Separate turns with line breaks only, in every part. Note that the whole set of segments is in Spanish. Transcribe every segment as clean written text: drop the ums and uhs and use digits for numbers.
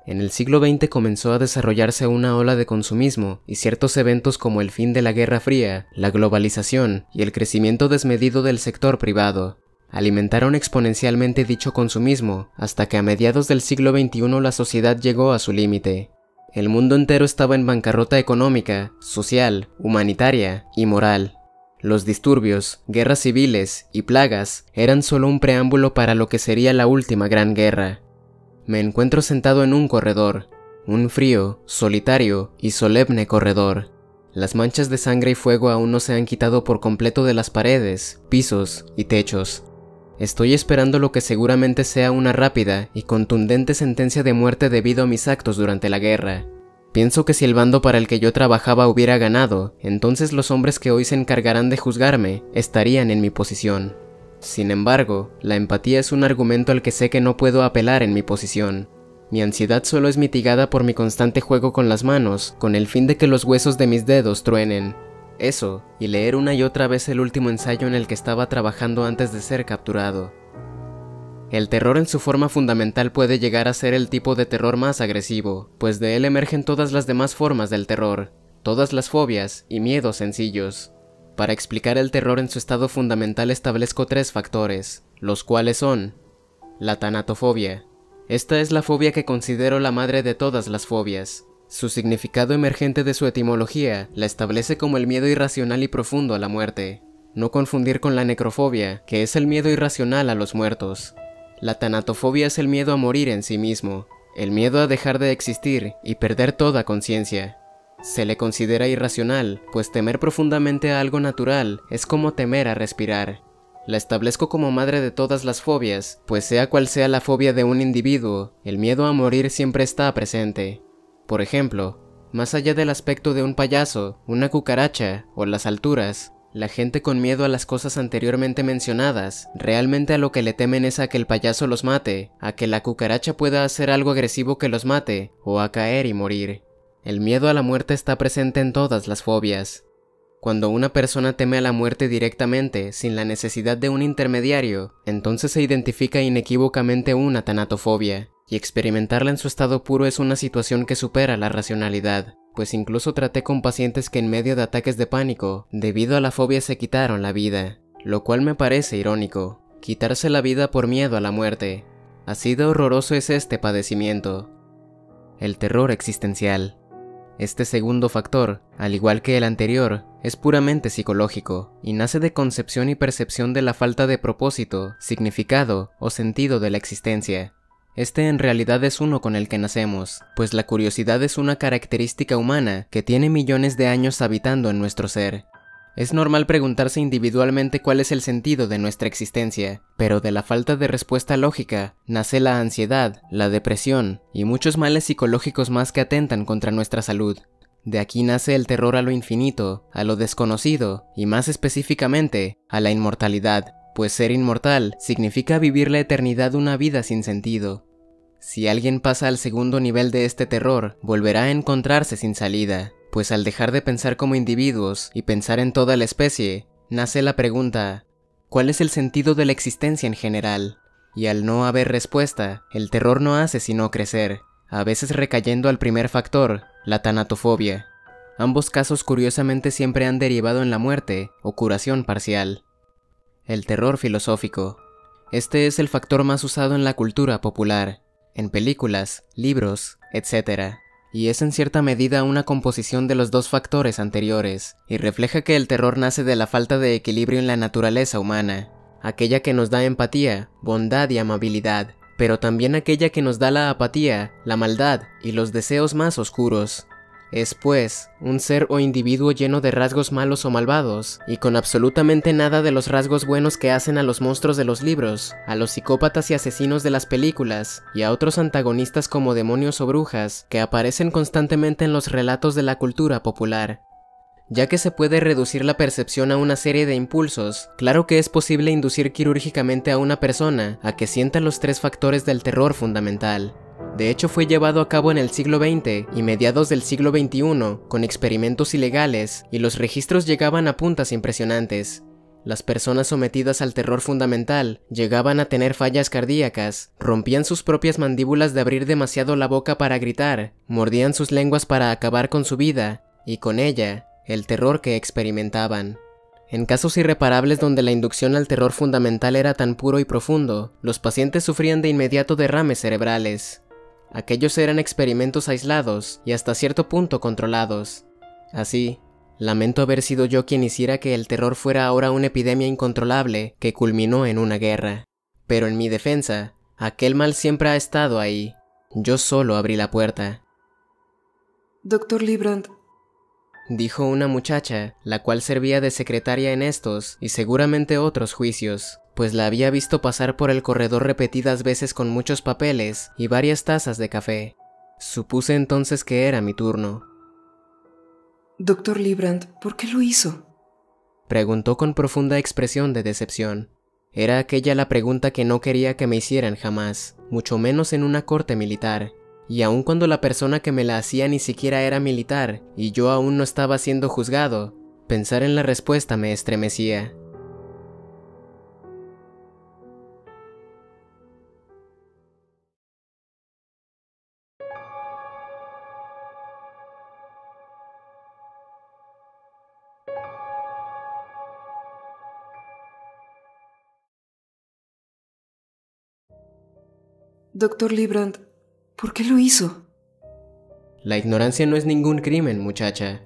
En el siglo XX comenzó a desarrollarse una ola de consumismo y ciertos eventos como el fin de la Guerra Fría, la globalización y el crecimiento desmedido del sector privado alimentaron exponencialmente dicho consumismo hasta que a mediados del siglo XXI la sociedad llegó a su límite. El mundo entero estaba en bancarrota económica, social, humanitaria y moral. Los disturbios, guerras civiles y plagas eran solo un preámbulo para lo que sería la última gran guerra. Me encuentro sentado en un corredor, un frío, solitario y solemne corredor. Las manchas de sangre y fuego aún no se han quitado por completo de las paredes, pisos y techos. Estoy esperando lo que seguramente sea una rápida y contundente sentencia de muerte debido a mis actos durante la guerra. Pienso que si el bando para el que yo trabajaba hubiera ganado, entonces los hombres que hoy se encargarán de juzgarme estarían en mi posición. Sin embargo, la empatía es un argumento al que sé que no puedo apelar en mi posición. Mi ansiedad solo es mitigada por mi constante juego con las manos, con el fin de que los huesos de mis dedos truenen. Eso, y leer una y otra vez el último ensayo en el que estaba trabajando antes de ser capturado. El terror en su forma fundamental puede llegar a ser el tipo de terror más agresivo, pues de él emergen todas las demás formas del terror, todas las fobias y miedos sencillos. Para explicar el terror en su estado fundamental establezco 3 factores, los cuales son: la tanatofobia. Esta es la fobia que considero la madre de todas las fobias. Su significado emergente de su etimología la establece como el miedo irracional y profundo a la muerte. No confundir con la necrofobia, que es el miedo irracional a los muertos. La tanatofobia es el miedo a morir en sí mismo, el miedo a dejar de existir y perder toda conciencia. Se le considera irracional, pues temer profundamente a algo natural es como temer a respirar. La establezco como madre de todas las fobias, pues sea cual sea la fobia de un individuo, el miedo a morir siempre está presente. Por ejemplo, más allá del aspecto de un payaso, una cucaracha o las alturas, la gente con miedo a las cosas anteriormente mencionadas, realmente a lo que le temen es a que el payaso los mate, a que la cucaracha pueda hacer algo agresivo que los mate, o a caer y morir. El miedo a la muerte está presente en todas las fobias. Cuando una persona teme a la muerte directamente, sin la necesidad de un intermediario, entonces se identifica inequívocamente una tanatofobia. Y experimentarla en su estado puro es una situación que supera la racionalidad, pues incluso traté con pacientes que en medio de ataques de pánico, debido a la fobia se quitaron la vida, lo cual me parece irónico, quitarse la vida por miedo a la muerte. Así de horroroso es este padecimiento. El terror existencial. Este segundo factor, al igual que el anterior, es puramente psicológico, y nace de concepción y percepción de la falta de propósito, significado o sentido de la existencia. Este en realidad es uno con el que nacemos, pues la curiosidad es una característica humana que tiene millones de años habitando en nuestro ser. Es normal preguntarse individualmente cuál es el sentido de nuestra existencia, pero de la falta de respuesta lógica nace la ansiedad, la depresión y muchos males psicológicos más que atentan contra nuestra salud. De aquí nace el terror a lo infinito, a lo desconocido y más específicamente a la inmortalidad, pues ser inmortal significa vivir la eternidad una vida sin sentido. Si alguien pasa al segundo nivel de este terror, volverá a encontrarse sin salida, pues al dejar de pensar como individuos y pensar en toda la especie, nace la pregunta: ¿cuál es el sentido de la existencia en general? Y al no haber respuesta, el terror no hace sino crecer, a veces recayendo al primer factor, la tanatofobia. Ambos casos curiosamente siempre han derivado en la muerte o curación parcial. El terror filosófico. Este es el factor más usado en la cultura popular, en películas, libros, etc. Y es en cierta medida una composición de los 2 factores anteriores, y refleja que el terror nace de la falta de equilibrio en la naturaleza humana, aquella que nos da empatía, bondad y amabilidad, pero también aquella que nos da la apatía, la maldad y los deseos más oscuros. Es, pues, un ser o individuo lleno de rasgos malos o malvados, y con absolutamente nada de los rasgos buenos que hacen a los monstruos de los libros, a los psicópatas y asesinos de las películas, y a otros antagonistas como demonios o brujas, que aparecen constantemente en los relatos de la cultura popular. Ya que se puede reducir la percepción a una serie de impulsos, claro que es posible inducir quirúrgicamente a una persona a que sienta los 3 factores del terror fundamental. De hecho, fue llevado a cabo en el siglo XX y mediados del siglo XXI, con experimentos ilegales, y los registros llegaban a puntas impresionantes. Las personas sometidas al terror fundamental llegaban a tener fallas cardíacas, rompían sus propias mandíbulas de abrir demasiado la boca para gritar, mordían sus lenguas para acabar con su vida, y con ella, el terror que experimentaban. En casos irreparables donde la inducción al terror fundamental era tan puro y profundo, los pacientes sufrían de inmediato derrames cerebrales. Aquellos eran experimentos aislados y hasta cierto punto controlados. Así, lamento haber sido yo quien hiciera que el terror fuera ahora una epidemia incontrolable que culminó en una guerra. Pero en mi defensa, aquel mal siempre ha estado ahí. Yo solo abrí la puerta.
Dr. Librand,
dijo una muchacha, la cual servía de secretaria en estos y seguramente otros juicios, pues la había visto pasar por el corredor repetidas veces con muchos papeles y varias tazas de café. Supuse entonces que era mi turno.
Dr. Librand, ¿por qué lo hizo?
Preguntó con profunda expresión de decepción. Era aquella la pregunta que no quería que me hicieran jamás, mucho menos en una corte militar. Y aun cuando la persona que me la hacía ni siquiera era militar y yo aún no estaba siendo juzgado, pensar en la respuesta me estremecía.
Dr. Librand, ¿por qué lo hizo?
La ignorancia no es ningún crimen, muchacha.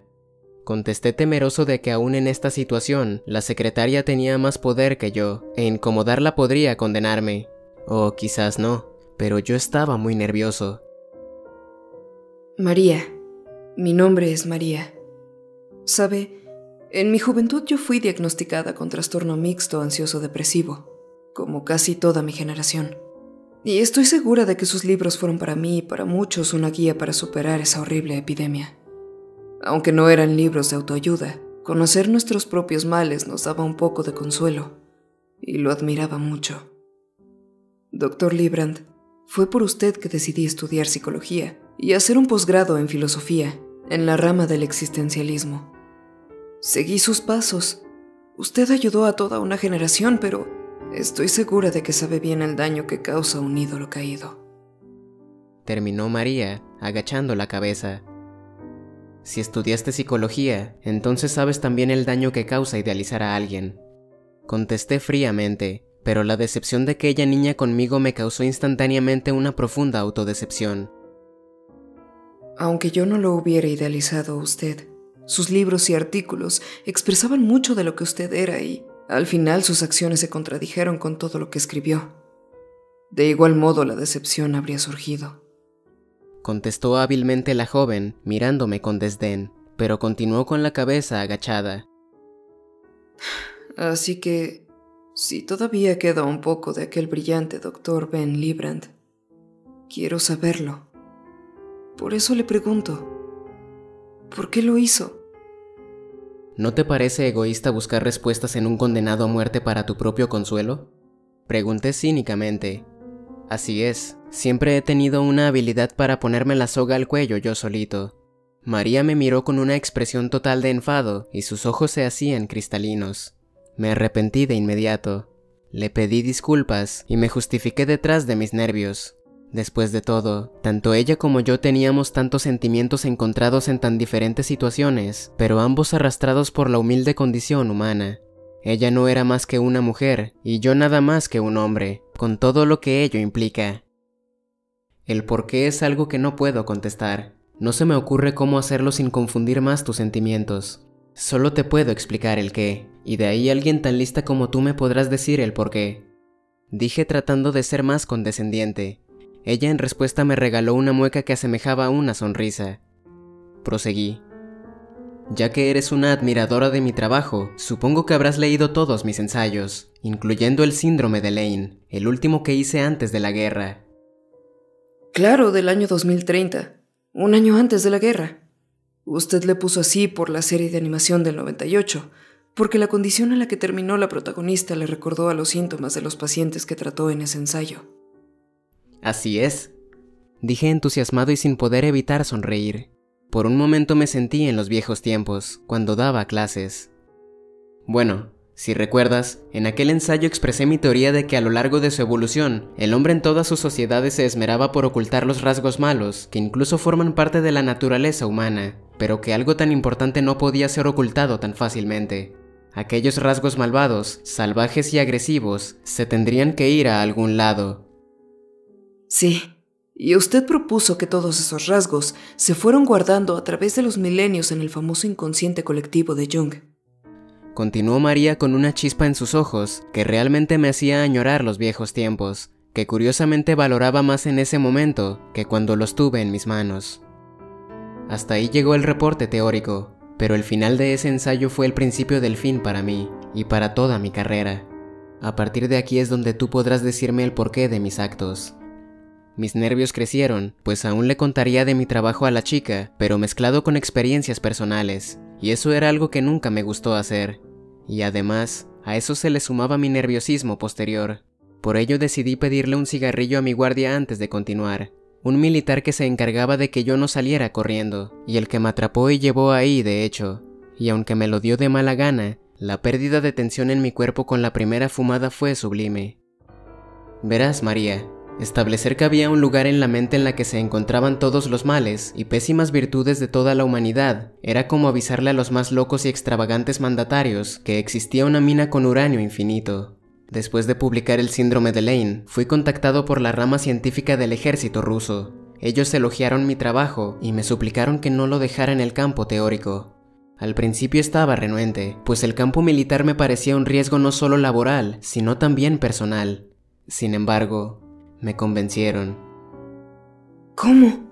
Contesté temeroso de que aún en esta situación, la secretaria tenía más poder que yo, e incomodarla podría condenarme. O quizás no, pero yo estaba muy nervioso.
María. Mi nombre es María. ¿Sabe? En mi juventud yo fui diagnosticada con trastorno mixto ansioso-depresivo, como casi toda mi generación. Y estoy segura de que sus libros fueron para mí y para muchos una guía para superar esa horrible epidemia. Aunque no eran libros de autoayuda, conocer nuestros propios males nos daba un poco de consuelo, y lo admiraba mucho. Dr. Librand, fue por usted que decidí estudiar psicología y hacer un posgrado en filosofía, en la rama del existencialismo. Seguí sus pasos. Usted ayudó a toda una generación, pero estoy segura de que sabe bien el daño que causa un ídolo caído.
Terminó María, agachando la cabeza. Si estudiaste psicología, entonces sabes también el daño que causa idealizar a alguien. Contesté fríamente, pero la decepción de aquella niña conmigo me causó instantáneamente una profunda autodecepción.
Aunque yo no lo hubiera idealizado a usted, sus libros y artículos expresaban mucho de lo que usted era y, al final, sus acciones se contradijeron con todo lo que escribió. De igual modo, la decepción habría surgido.
Contestó hábilmente la joven, mirándome con desdén, pero continuó con la cabeza agachada.
Así que, si todavía queda un poco de aquel brillante Dr. Ben Librand, quiero saberlo. Por eso le pregunto, ¿por qué lo hizo?
¿No te parece egoísta buscar respuestas en un condenado a muerte para tu propio consuelo? Pregunté cínicamente. Así es, siempre he tenido una habilidad para ponerme la soga al cuello yo solito. María me miró con una expresión total de enfado y sus ojos se hacían cristalinos. Me arrepentí de inmediato. Le pedí disculpas y me justifiqué detrás de mis nervios. Después de todo, tanto ella como yo teníamos tantos sentimientos encontrados en tan diferentes situaciones, pero ambos arrastrados por la humilde condición humana. Ella no era más que una mujer, y yo nada más que un hombre, con todo lo que ello implica. El por qué es algo que no puedo contestar. No se me ocurre cómo hacerlo sin confundir más tus sentimientos. Solo te puedo explicar el qué, y de ahí alguien tan lista como tú me podrás decir el por qué. Dije tratando de ser más condescendiente. Ella en respuesta me regaló una mueca que asemejaba a una sonrisa. Proseguí. Ya que eres una admiradora de mi trabajo, supongo que habrás leído todos mis ensayos, incluyendo el síndrome de Lane, el último que hice antes de la guerra.
Claro, del año 2030, un año antes de la guerra. Usted le puso así por la serie de animación del 98, porque la condición en la que terminó la protagonista le recordó a los síntomas de los pacientes que trató en ese ensayo.
Así es, dije entusiasmado y sin poder evitar sonreír. Por un momento me sentí en los viejos tiempos, cuando daba clases. Bueno, Si recuerdas, en aquel ensayo expresé mi teoría de que a lo largo de su evolución, el hombre en todas sus sociedades se esmeraba por ocultar los rasgos malos, que incluso forman parte de la naturaleza humana, pero que algo tan importante no podía ser ocultado tan fácilmente. Aquellos rasgos malvados, salvajes y agresivos, se tendrían que ir a algún lado.
Sí, y usted propuso que todos esos rasgos se fueron guardando a través de los milenios en el famoso inconsciente colectivo de Jung.
Continuó María con una chispa en sus ojos que realmente me hacía añorar los viejos tiempos, que curiosamente valoraba más en ese momento que cuando los tuve en mis manos. Hasta ahí llegó el reporte teórico, pero el final de ese ensayo fue el principio del fin para mí y para toda mi carrera. A partir de aquí es donde tú podrás decirme el porqué de mis actos. Mis nervios crecieron, pues aún le contaría de mi trabajo a la chica, pero mezclado con experiencias personales, y eso era algo que nunca me gustó hacer. Y además, a eso se le sumaba mi nerviosismo posterior. Por ello decidí pedirle un cigarrillo a mi guardia antes de continuar, un militar que se encargaba de que yo no saliera corriendo, y el que me atrapó y llevó ahí de hecho, y aunque me lo dio de mala gana, la pérdida de tensión en mi cuerpo con la primera fumada fue sublime. Verás, María, establecer que había un lugar en la mente en la que se encontraban todos los males y pésimas virtudes de toda la humanidad era como avisarle a los más locos y extravagantes mandatarios que existía una mina con uranio infinito. Después de publicar el síndrome de Lane, fui contactado por la rama científica del ejército ruso. Ellos elogiaron mi trabajo y me suplicaron que no lo dejara en el campo teórico. Al principio estaba renuente, pues el campo militar me parecía un riesgo no solo laboral, sino también personal. Sin embargo, me convencieron.
¿Cómo?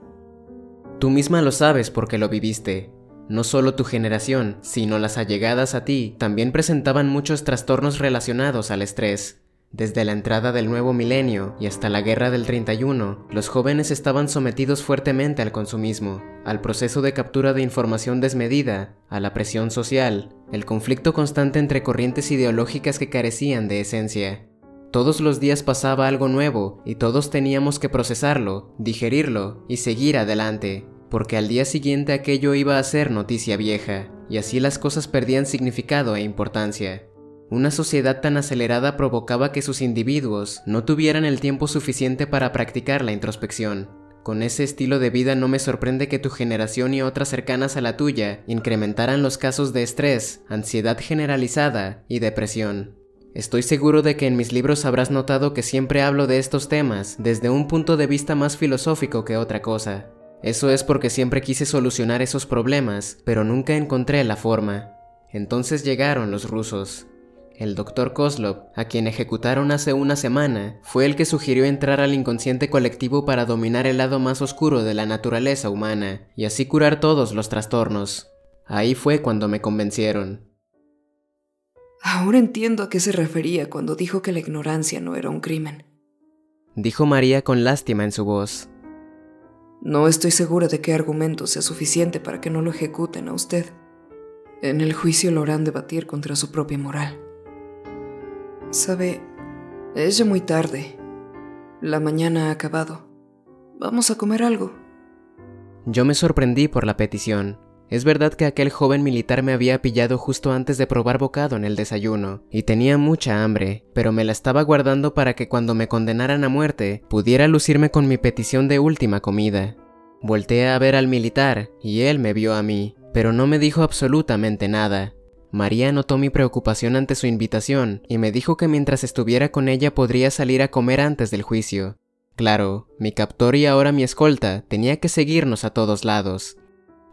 Tú misma lo sabes porque lo viviste. No solo tu generación, sino las allegadas a ti, también presentaban muchos trastornos relacionados al estrés. Desde la entrada del nuevo milenio y hasta la guerra del 31, los jóvenes estaban sometidos fuertemente al consumismo, al proceso de captura de información desmedida, a la presión social, el conflicto constante entre corrientes ideológicas que carecían de esencia. Todos los días pasaba algo nuevo y todos teníamos que procesarlo, digerirlo y seguir adelante, porque al día siguiente aquello iba a ser noticia vieja, y así las cosas perdían significado e importancia. Una sociedad tan acelerada provocaba que sus individuos no tuvieran el tiempo suficiente para practicar la introspección. Con ese estilo de vida no me sorprende que tu generación y otras cercanas a la tuya incrementaran los casos de estrés, ansiedad generalizada y depresión. Estoy seguro de que en mis libros habrás notado que siempre hablo de estos temas desde un punto de vista más filosófico que otra cosa. Eso es porque siempre quise solucionar esos problemas, pero nunca encontré la forma. Entonces llegaron los rusos. El Dr. Kozlov, a quien ejecutaron hace una semana, fue el que sugirió entrar al inconsciente colectivo para dominar el lado más oscuro de la naturaleza humana, y así curar todos los trastornos. Ahí fue cuando me convencieron.
Ahora entiendo a qué se refería cuando dijo que la ignorancia no era un crimen.
Dijo María con lástima en su voz.
No estoy segura de qué argumento sea suficiente para que no lo ejecuten a usted. En el juicio lo harán debatir contra su propia moral. Sabe, es ya muy tarde. La mañana ha acabado. ¿Vamos a comer algo?
Yo me sorprendí por la petición. Es verdad que aquel joven militar me había pillado justo antes de probar bocado en el desayuno, y tenía mucha hambre, pero me la estaba guardando para que cuando me condenaran a muerte, pudiera lucirme con mi petición de última comida. Volteé a ver al militar, y él me vio a mí, pero no me dijo absolutamente nada. María notó mi preocupación ante su invitación, y me dijo que mientras estuviera con ella podría salir a comer antes del juicio. Claro, mi captor y ahora mi escolta tenía que seguirnos a todos lados.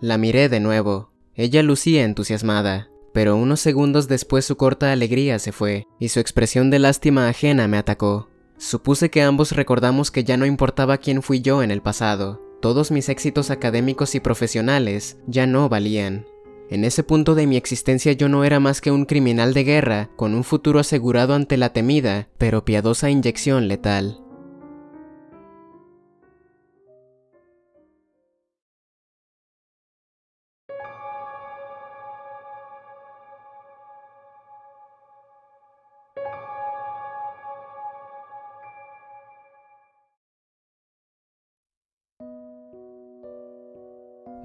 La miré de nuevo. Ella lucía entusiasmada, pero unos segundos después su corta alegría se fue, y su expresión de lástima ajena me atacó. Supuse que ambos recordamos que ya no importaba quién fui yo en el pasado. Todos mis éxitos académicos y profesionales ya no valían. En ese punto de mi existencia yo no era más que un criminal de guerra, con un futuro asegurado ante la temida, pero piadosa inyección letal.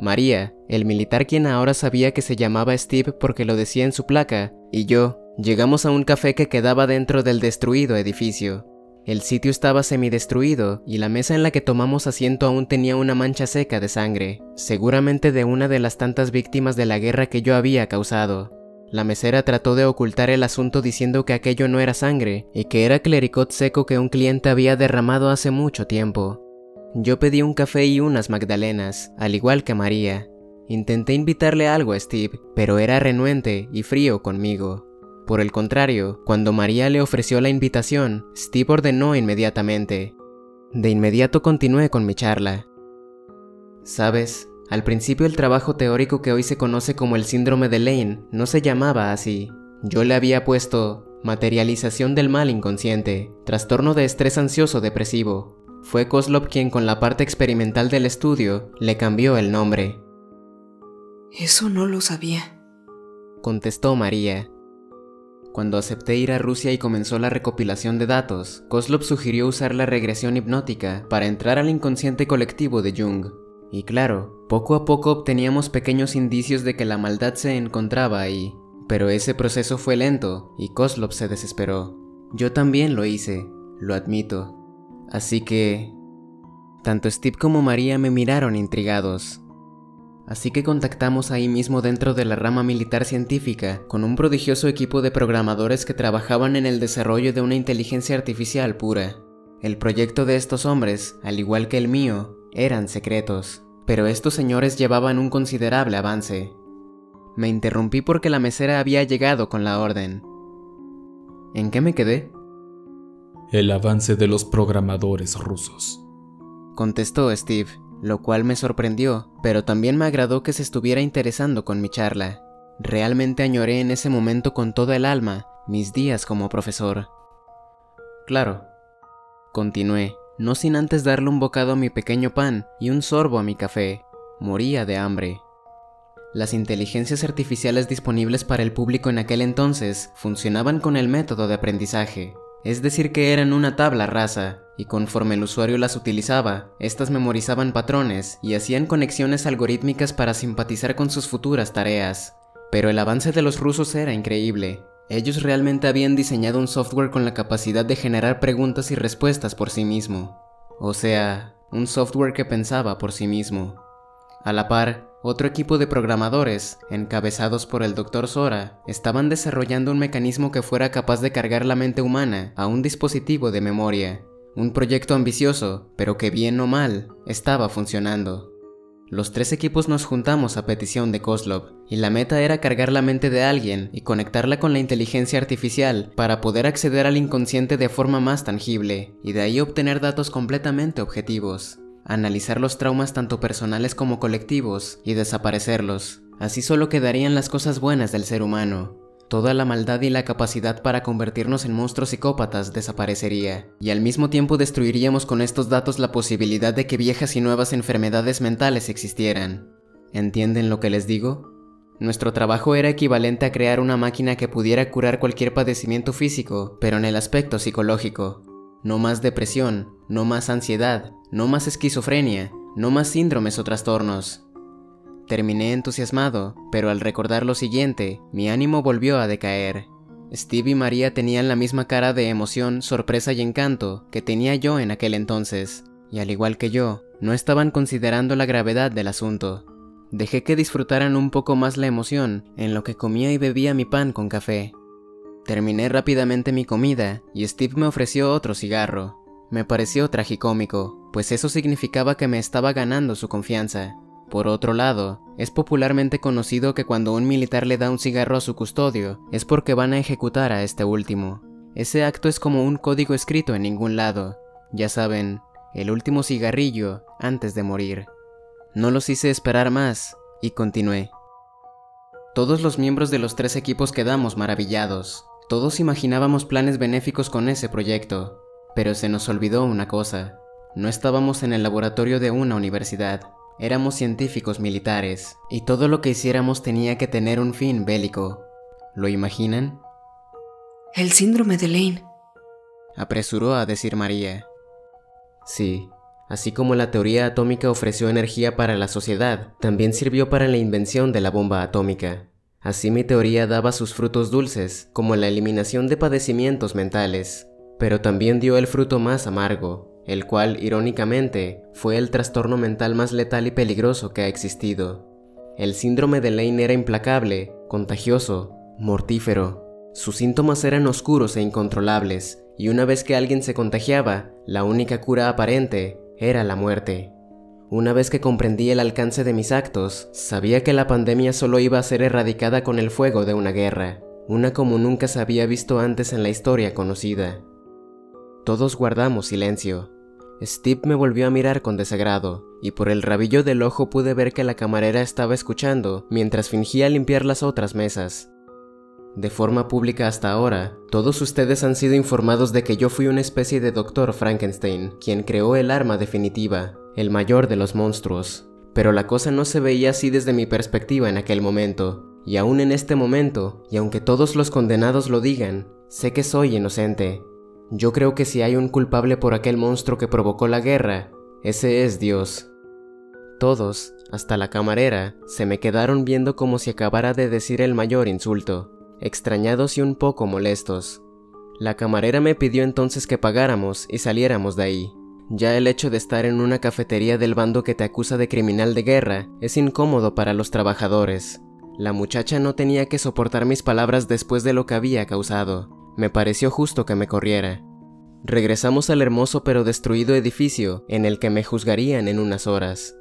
María, el militar quien ahora sabía que se llamaba Steve porque lo decía en su placa, y yo, Llegamos a un café que quedaba dentro del destruido edificio. El sitio estaba semidestruido y la mesa en la que tomamos asiento aún tenía una mancha seca de sangre, seguramente de una de las tantas víctimas de la guerra que yo había causado. La mesera trató de ocultar el asunto diciendo que aquello no era sangre y que era clericot seco que un cliente había derramado hace mucho tiempo. Yo pedí un café y unas magdalenas, al igual que María. Intenté invitarle algo a Steve, pero era renuente y frío conmigo. Por el contrario, cuando María le ofreció la invitación, Steve ordenó inmediatamente. De inmediato continué con mi charla. ¿Sabes? Al principio el trabajo teórico que hoy se conoce como el síndrome de Lane no se llamaba así. Yo le había puesto materialización del mal inconsciente, trastorno de estrés ansioso depresivo. Fue Kozlov quien con la parte experimental del estudio le cambió el nombre.
Eso no lo sabía,
contestó María. Cuando acepté ir a Rusia y comenzó la recopilación de datos, Kozlov sugirió usar la regresión hipnótica para entrar al inconsciente colectivo de Jung. Y claro, poco a poco obteníamos pequeños indicios de que la maldad se encontraba ahí. Pero ese proceso fue lento y Kozlov se desesperó. Yo también lo hice, lo admito. Así que... tanto Steve como María me miraron intrigados. Así que contactamos ahí mismo dentro de la rama militar científica con un prodigioso equipo de programadores que trabajaban en el desarrollo de una inteligencia artificial pura. El proyecto de estos hombres, al igual que el mío, eran secretos, pero estos señores llevaban un considerable avance. Me interrumpí porque la mesera había llegado con la orden. ¿En qué me quedé?
El avance de los programadores rusos,
contestó Steve. Lo cual me sorprendió, pero también me agradó que se estuviera interesando con mi charla. Realmente añoré en ese momento con toda el alma mis días como profesor. Claro, continué, no sin antes darle un bocado a mi pequeño pan y un sorbo a mi café. Moría de hambre. Las inteligencias artificiales disponibles para el público en aquel entonces funcionaban con el método de aprendizaje. Es decir que eran una tabla rasa, y conforme el usuario las utilizaba, estas memorizaban patrones y hacían conexiones algorítmicas para simpatizar con sus futuras tareas. Pero el avance de los rusos era increíble. Ellos realmente habían diseñado un software con la capacidad de generar preguntas y respuestas por sí mismo. O sea, un software que pensaba por sí mismo. A la par, otro equipo de programadores, encabezados por el Dr. Sora, estaban desarrollando un mecanismo que fuera capaz de cargar la mente humana a un dispositivo de memoria. Un proyecto ambicioso, pero que bien o mal, estaba funcionando. Los tres equipos nos juntamos a petición de Kozlov, y la meta era cargar la mente de alguien y conectarla con la inteligencia artificial para poder acceder al inconsciente de forma más tangible, y de ahí obtener datos completamente objetivos. Analizar los traumas tanto personales como colectivos y desaparecerlos. Así solo quedarían las cosas buenas del ser humano. Toda la maldad y la capacidad para convertirnos en monstruos psicópatas desaparecería, y al mismo tiempo destruiríamos con estos datos la posibilidad de que viejas y nuevas enfermedades mentales existieran. ¿Entienden lo que les digo? Nuestro trabajo era equivalente a crear una máquina que pudiera curar cualquier padecimiento físico, pero en el aspecto psicológico. No más depresión, no más ansiedad, no más esquizofrenia, no más síndromes o trastornos. Terminé entusiasmado, pero al recordar lo siguiente, mi ánimo volvió a decaer. Steve y María tenían la misma cara de emoción, sorpresa y encanto que tenía yo en aquel entonces, y al igual que yo, no estaban considerando la gravedad del asunto. Dejé que disfrutaran un poco más la emoción en lo que comía y bebía mi pan con café. Terminé rápidamente mi comida y Steve me ofreció otro cigarro. Me pareció tragicómico, pues eso significaba que me estaba ganando su confianza. Por otro lado, es popularmente conocido que cuando un militar le da un cigarro a su custodio, es porque van a ejecutar a este último. Ese acto es como un código escrito en ningún lado. Ya saben, el último cigarrillo antes de morir. No los hice esperar más, y continué. Todos los miembros de los tres equipos quedamos maravillados. Todos imaginábamos planes benéficos con ese proyecto, pero se nos olvidó una cosa. No estábamos en el laboratorio de una universidad, éramos científicos militares, y todo lo que hiciéramos tenía que tener un fin bélico. ¿Lo imaginan?
El síndrome de Lane,
apresuró a decir María. Sí, así como la teoría atómica ofreció energía para la sociedad, también sirvió para la invención de la bomba atómica. Así mi teoría daba sus frutos dulces, como la eliminación de padecimientos mentales, pero también dio el fruto más amargo, el cual, irónicamente, fue el trastorno mental más letal y peligroso que ha existido. El síndrome de Lane era implacable, contagioso, mortífero. Sus síntomas eran oscuros e incontrolables, y una vez que alguien se contagiaba, la única cura aparente era la muerte. Una vez que comprendí el alcance de mis actos, sabía que la pandemia solo iba a ser erradicada con el fuego de una guerra, una como nunca se había visto antes en la historia conocida. Todos guardamos silencio. Steve me volvió a mirar con desagrado, y por el rabillo del ojo pude ver que la camarera estaba escuchando mientras fingía limpiar las otras mesas. De forma pública hasta ahora, todos ustedes han sido informados de que yo fui una especie de Dr. Frankenstein, quien creó el arma definitiva, el mayor de los monstruos. Pero la cosa no se veía así desde mi perspectiva en aquel momento, y aún en este momento, y aunque todos los condenados lo digan, sé que soy inocente. Yo creo que si hay un culpable por aquel monstruo que provocó la guerra, ese es Dios. Todos, hasta la camarera, se me quedaron viendo como si acabara de decir el mayor insulto, extrañados y un poco molestos. La camarera me pidió entonces que pagáramos y saliéramos de ahí. Ya el hecho de estar en una cafetería del bando que te acusa de criminal de guerra es incómodo para los trabajadores. La muchacha no tenía que soportar mis palabras después de lo que había causado. Me pareció justo que me corriera. Regresamos al hermoso pero destruido edificio en el que me juzgarían en unas horas.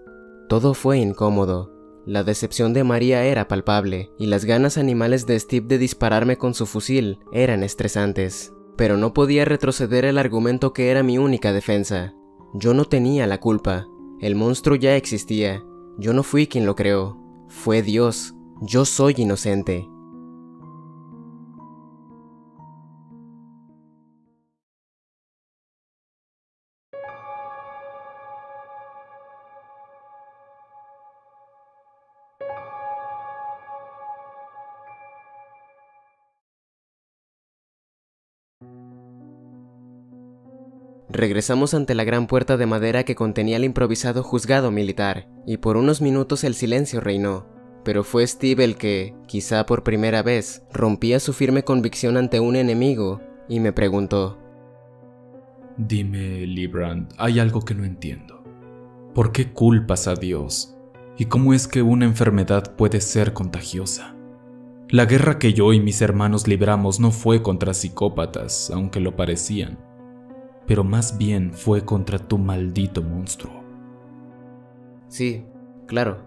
Todo fue incómodo. La decepción de María era palpable, y las ganas animales de Steve de dispararme con su fusil eran estresantes. Pero no podía retroceder el argumento que era mi única defensa. Yo no tenía la culpa. El monstruo ya existía. Yo no fui quien lo creó. Fue Dios. Yo soy inocente. Regresamos ante la gran puerta de madera que contenía el improvisado juzgado militar, y por unos minutos el silencio reinó. Pero fue Steve el que, quizá por primera vez, rompía su firme convicción ante un enemigo, y me preguntó:
Dime, Librand, hay algo que no entiendo. ¿Por qué culpas a Dios? ¿Y cómo es que una enfermedad puede ser contagiosa? La guerra que yo y mis hermanos libramos no fue contra psicópatas, aunque lo parecían, pero más bien fue contra tu maldito monstruo.
Sí, claro.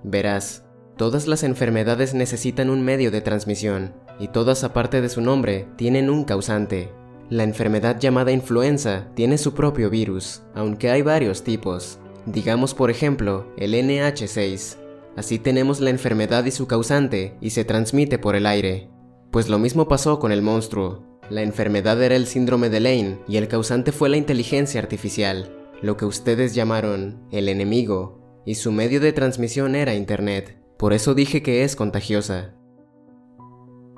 Verás, todas las enfermedades necesitan un medio de transmisión, y todas aparte de su nombre tienen un causante. La enfermedad llamada influenza tiene su propio virus, aunque hay varios tipos. Digamos por ejemplo, el NH6. Así tenemos la enfermedad y su causante, y se transmite por el aire. Pues lo mismo pasó con el monstruo. La enfermedad era el síndrome de Lane, y el causante fue la inteligencia artificial, lo que ustedes llamaron el enemigo, y su medio de transmisión era Internet. Por eso dije que es contagiosa.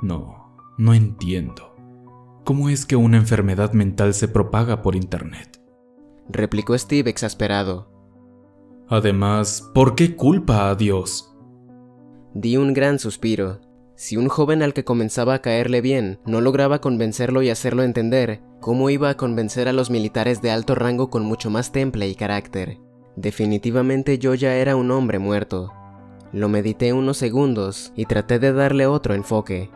No entiendo. ¿Cómo es que una enfermedad mental se propaga por Internet?
Replicó Steve exasperado.
Además, ¿por qué culpa a Dios?
Di un gran suspiro. Si un joven al que comenzaba a caerle bien no lograba convencerlo y hacerlo entender, ¿cómo iba a convencer a los militares de alto rango con mucho más temple y carácter? Definitivamente yo ya era un hombre muerto. Lo medité unos segundos y traté de darle otro enfoque.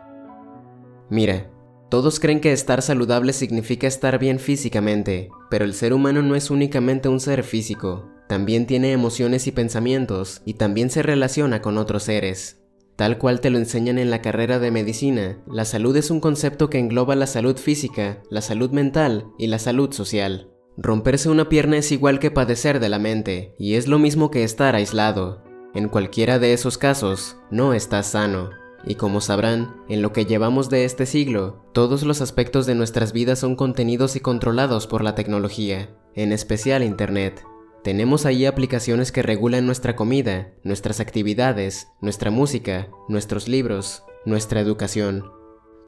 Mira, todos creen que estar saludable significa estar bien físicamente, pero el ser humano no es únicamente un ser físico. También tiene emociones y pensamientos, y también se relaciona con otros seres. Tal cual te lo enseñan en la carrera de medicina, la salud es un concepto que engloba la salud física, la salud mental y la salud social. Romperse una pierna es igual que padecer de la mente, y es lo mismo que estar aislado. En cualquiera de esos casos, no estás sano. Y como sabrán, en lo que llevamos de este siglo, todos los aspectos de nuestras vidas son contenidos y controlados por la tecnología, en especial Internet. Tenemos ahí aplicaciones que regulan nuestra comida, nuestras actividades, nuestra música, nuestros libros, nuestra educación.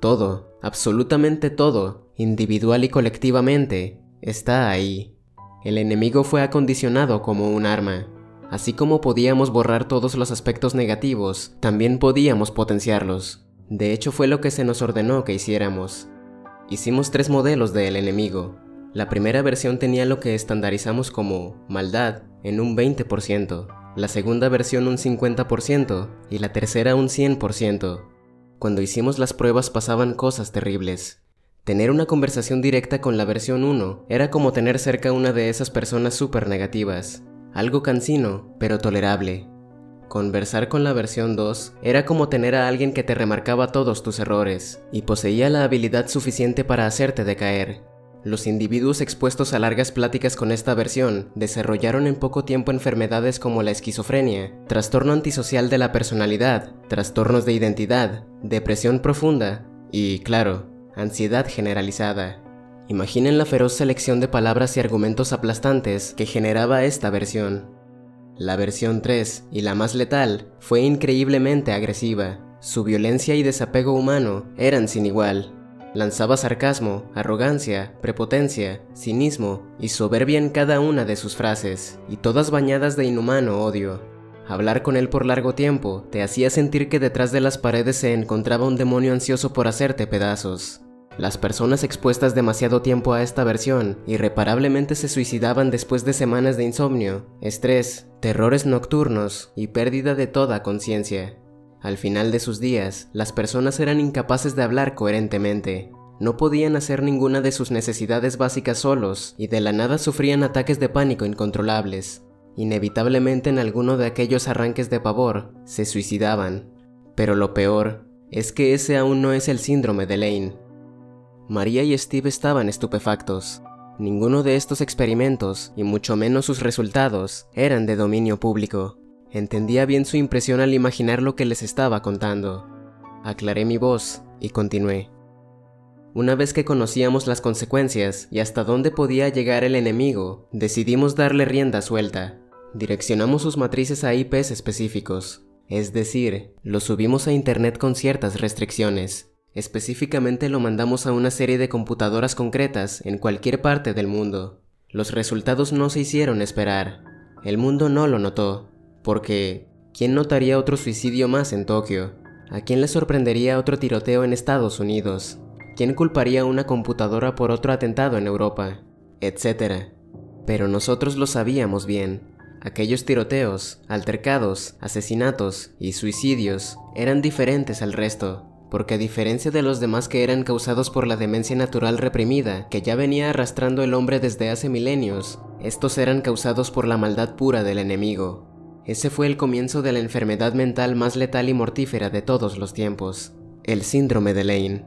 Todo, absolutamente todo, individual y colectivamente, está ahí. El enemigo fue acondicionado como un arma. Así como podíamos borrar todos los aspectos negativos, también podíamos potenciarlos. De hecho, fue lo que se nos ordenó que hiciéramos. Hicimos 3 modelos del enemigo. La primera versión tenía lo que estandarizamos como maldad en un 20%, la segunda versión un 50% y la tercera un 100%. Cuando hicimos las pruebas pasaban cosas terribles. Tener una conversación directa con la versión 1 era como tener cerca una de esas personas súper negativas. Algo cansino, pero tolerable. Conversar con la versión 2 era como tener a alguien que te remarcaba todos tus errores y poseía la habilidad suficiente para hacerte decaer. Los individuos expuestos a largas pláticas con esta versión desarrollaron en poco tiempo enfermedades como la esquizofrenia, trastorno antisocial de la personalidad, trastornos de identidad, depresión profunda y, claro, ansiedad generalizada. Imaginen la feroz selección de palabras y argumentos aplastantes que generaba esta versión. La versión 3, y la más letal, fue increíblemente agresiva. Su violencia y desapego humano eran sin igual. Lanzaba sarcasmo, arrogancia, prepotencia, cinismo y soberbia en cada una de sus frases, y todas bañadas de inhumano odio. Hablar con él por largo tiempo te hacía sentir que detrás de las paredes se encontraba un demonio ansioso por hacerte pedazos. Las personas expuestas demasiado tiempo a esta versión irreparablemente se suicidaban después de semanas de insomnio, estrés, terrores nocturnos y pérdida de toda conciencia. Al final de sus días, las personas eran incapaces de hablar coherentemente. No podían hacer ninguna de sus necesidades básicas solos y de la nada sufrían ataques de pánico incontrolables. Inevitablemente en alguno de aquellos arranques de pavor, se suicidaban. Pero lo peor es que ese aún no es el síndrome de Lane. María y Steve estaban estupefactos. Ninguno de estos experimentos, y mucho menos sus resultados, eran de dominio público. Entendía bien su impresión al imaginar lo que les estaba contando. Aclaré mi voz y continué. Una vez que conocíamos las consecuencias y hasta dónde podía llegar el enemigo, decidimos darle rienda suelta. Direccionamos sus matrices a IPs específicos, es decir, lo subimos a internet con ciertas restricciones. Específicamente lo mandamos a una serie de computadoras concretas en cualquier parte del mundo. Los resultados no se hicieron esperar. El mundo no lo notó. Porque, ¿quién notaría otro suicidio más en Tokio? ¿A quién le sorprendería otro tiroteo en Estados Unidos? ¿Quién culparía una computadora por otro atentado en Europa? Etcétera. Pero nosotros lo sabíamos bien. Aquellos tiroteos, altercados, asesinatos y suicidios eran diferentes al resto, porque a diferencia de los demás que eran causados por la demencia natural reprimida que ya venía arrastrando el hombre desde hace milenios, estos eran causados por la maldad pura del enemigo. Ese fue el comienzo de la enfermedad mental más letal y mortífera de todos los tiempos, el síndrome de Lane.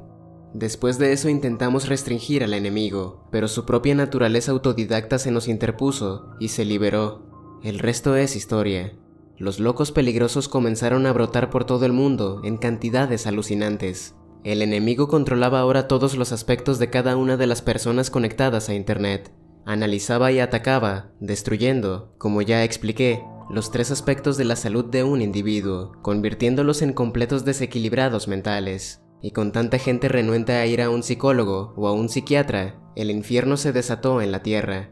Después de eso intentamos restringir al enemigo, pero su propia naturaleza autodidacta se nos interpuso y se liberó. El resto es historia. Los locos peligrosos comenzaron a brotar por todo el mundo en cantidades alucinantes. El enemigo controlaba ahora todos los aspectos de cada una de las personas conectadas a Internet. Analizaba y atacaba, destruyendo, como ya expliqué, los 3 aspectos de la salud de un individuo, convirtiéndolos en completos desequilibrados mentales. Y con tanta gente renuente a ir a un psicólogo o a un psiquiatra, el infierno se desató en la tierra.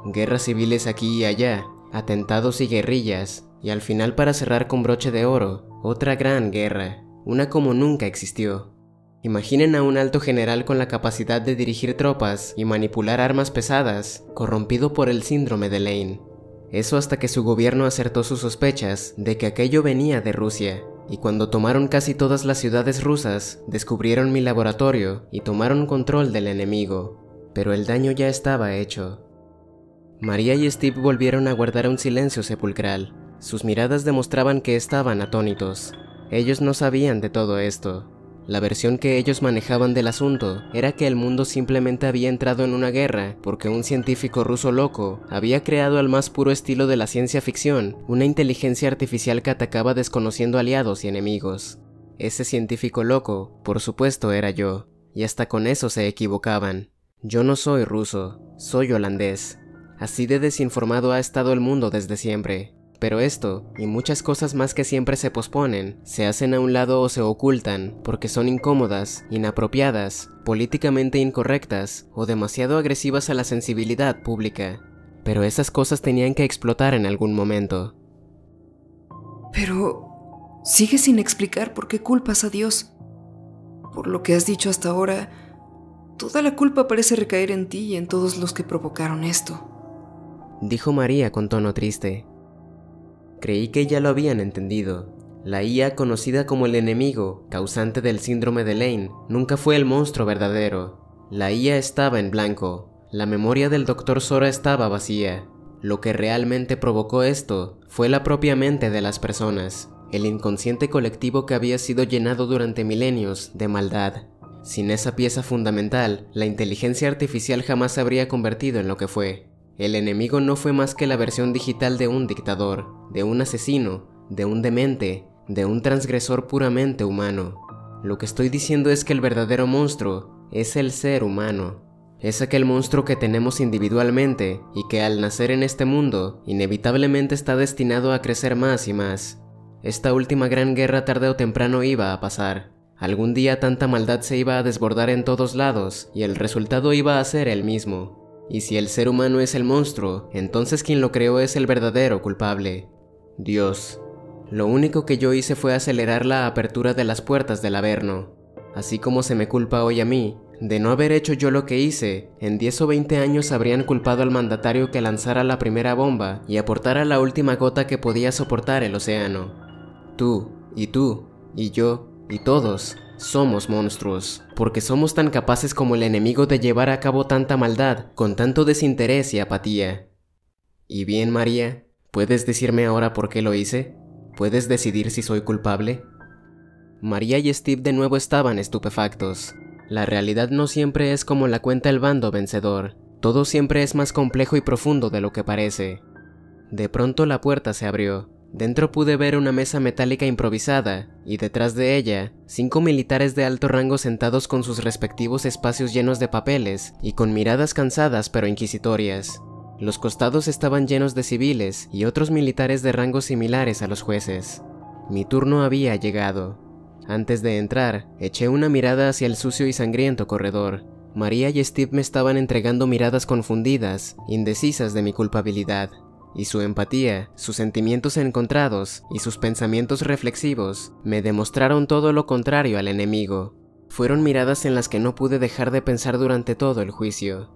Guerras civiles aquí y allá, atentados y guerrillas, y al final, para cerrar con broche de oro, otra gran guerra, una como nunca existió. Imaginen a un alto general con la capacidad de dirigir tropas y manipular armas pesadas, corrompido por el síndrome de Lane. Eso hasta que su gobierno acertó sus sospechas de que aquello venía de Rusia, y cuando tomaron casi todas las ciudades rusas, descubrieron mi laboratorio y tomaron control del enemigo. Pero el daño ya estaba hecho. María y Steve volvieron a guardar un silencio sepulcral. Sus miradas demostraban que estaban atónitos. Ellos no sabían de todo esto. La versión que ellos manejaban del asunto era que el mundo simplemente había entrado en una guerra porque un científico ruso loco había creado al más puro estilo de la ciencia ficción una inteligencia artificial que atacaba desconociendo aliados y enemigos. Ese científico loco, por supuesto, era yo, y hasta con eso se equivocaban. Yo no soy ruso, soy holandés. Así de desinformado ha estado el mundo desde siempre. Pero esto, y muchas cosas más que siempre se posponen, se hacen a un lado o se ocultan porque son incómodas, inapropiadas, políticamente incorrectas o demasiado agresivas a la sensibilidad pública. Pero esas cosas tenían que explotar en algún momento.
Pero sigues sin explicar por qué culpas a Dios. Por lo que has dicho hasta ahora, toda la culpa parece recaer en ti y en todos los que provocaron esto,
dijo María con tono triste. Creí que ya lo habían entendido. La IA, conocida como el enemigo, causante del síndrome de Lane, nunca fue el monstruo verdadero. La IA estaba en blanco. La memoria del Dr. Sora estaba vacía. Lo que realmente provocó esto fue la propia mente de las personas, el inconsciente colectivo que había sido llenado durante milenios de maldad. Sin esa pieza fundamental, la inteligencia artificial jamás se habría convertido en lo que fue. El enemigo no fue más que la versión digital de un dictador, de un asesino, de un demente, de un transgresor puramente humano. Lo que estoy diciendo es que el verdadero monstruo es el ser humano. Es aquel monstruo que tenemos individualmente y que al nacer en este mundo, inevitablemente está destinado a crecer más y más. Esta última gran guerra tarde o temprano iba a pasar. Algún día tanta maldad se iba a desbordar en todos lados y el resultado iba a ser el mismo. Y si el ser humano es el monstruo, entonces quien lo creó es el verdadero culpable: Dios. Lo único que yo hice fue acelerar la apertura de las puertas del Averno. Así como se me culpa hoy a mí, de no haber hecho yo lo que hice, en 10 o 20 años habrían culpado al mandatario que lanzara la primera bomba y aportara la última gota que podía soportar el océano. Tú, y yo, y todos, somos monstruos, porque somos tan capaces como el enemigo de llevar a cabo tanta maldad, con tanto desinterés y apatía. Y bien, María, ¿puedes decirme ahora por qué lo hice? ¿Puedes decidir si soy culpable? María y Steve de nuevo estaban estupefactos. La realidad no siempre es como la cuenta el bando vencedor. Todo siempre es más complejo y profundo de lo que parece. De pronto la puerta se abrió. Dentro pude ver una mesa metálica improvisada, y detrás de ella, 5 militares de alto rango sentados con sus respectivos espacios llenos de papeles, y con miradas cansadas pero inquisitorias. Los costados estaban llenos de civiles y otros militares de rangos similares a los jueces. Mi turno había llegado. Antes de entrar, eché una mirada hacia el sucio y sangriento corredor. María y Steve me estaban entregando miradas confundidas, indecisas de mi culpabilidad. Y su empatía, sus sentimientos encontrados y sus pensamientos reflexivos me demostraron todo lo contrario al enemigo. Fueron miradas en las que no pude dejar de pensar durante todo el juicio.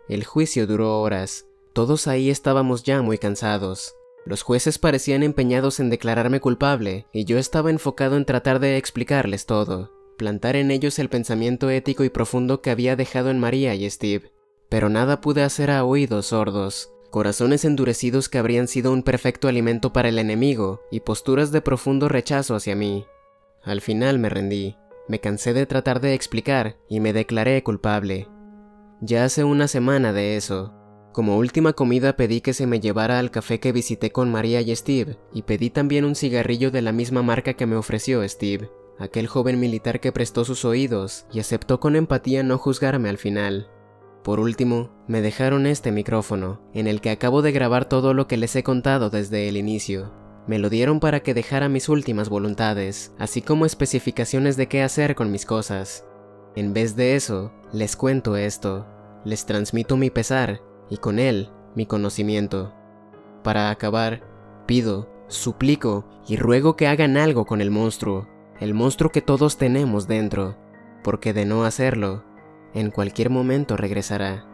El juicio duró horas. Todos ahí estábamos ya muy cansados. Los jueces parecían empeñados en declararme culpable, y yo estaba enfocado en tratar de explicarles todo, plantar en ellos el pensamiento ético y profundo que había dejado en María y Steve. Pero nada pude hacer a oídos sordos, corazones endurecidos que habrían sido un perfecto alimento para el enemigo, y posturas de profundo rechazo hacia mí. Al final me rendí, me cansé de tratar de explicar, y me declaré culpable. Ya hace una semana de eso. Como última comida pedí que se me llevara al café que visité con María y Steve, y pedí también un cigarrillo de la misma marca que me ofreció Steve, aquel joven militar que prestó sus oídos y aceptó con empatía no juzgarme al final. Por último, me dejaron este micrófono, en el que acabo de grabar todo lo que les he contado desde el inicio. Me lo dieron para que dejara mis últimas voluntades, así como especificaciones de qué hacer con mis cosas. En vez de eso, les cuento esto, les transmito mi pesar, y con él, mi conocimiento. Para acabar, pido, suplico y ruego que hagan algo con el monstruo que todos tenemos dentro, porque de no hacerlo, en cualquier momento regresará.